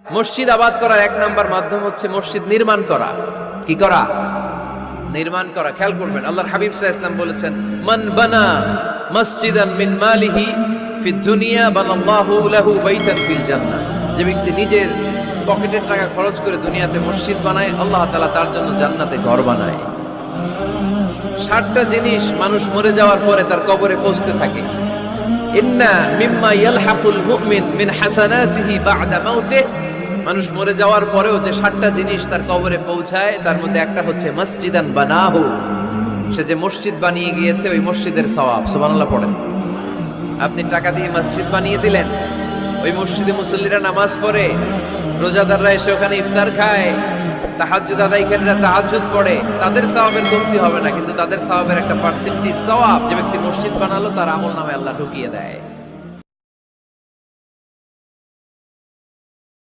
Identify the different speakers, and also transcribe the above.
Speaker 1: মসজিদ আবাদ করার এক নাম্বার মাধ্যম হচ্ছে মসজিদ নির্মাণ করা। কি করা? নির্মাণ করা। খেয়াল করবেন, আল্লাহর হাবিব সাল্লাল্লাহু আলাইহি ওয়াসাল্লাম বলেছেন, মান বানা মসজিদান মিন মালিহি ফিদ দুনিয়া বানাল্লাহু লাহু বাইতান ফিল জান্নাহ। যে ব্যক্তি নিজের পকেটের টাকা খরচ করে দুনিয়াতে মসজিদ বানায়, আল্লাহ তাআলা তার জন্য জান্নাতে ঘর বানায়। 60টা জিনিস মানুষ মরে যাওয়ার পরে তার কবরে পৌঁছতে থাকে। ইন্না মিম্মা ইয়ালহাকুল মুমিন মিন হাসানাতিহি বা'দা মাউতিহি। মানুষ মরে যাওয়ার পরেও যে 60টা জিনিস তার কবরে পৌঁছায়, তার মধ্যে একটা হচ্ছে মসজিদান বানাহু। সে যে মসজিদ বানিয়ে গিয়েছে, ওই মসজিদের সওয়াব। সুবহানাল্লাহ পড়েন। আপনি টাকা দিয়ে মসজিদ বানিয়ে দিলেন, ওই মসজিদে মুসল্লিরা নামাজ পড়ে, রোজাদাররা এসে ওখানে ইফতার খায়, তাহাজ্জুদ আদায়কারীরা তাহাজ্জুদ পড়ে, তাদের সওয়াবের কমতি হবে না, কিন্তু তাদের সওয়াবের একটা পার্সেন্টেজ সওয়াব যে ব্যক্তি মসজিদ বানালো তার আমলনামায় আল্লাহ ঢুকিয়ে দেয়।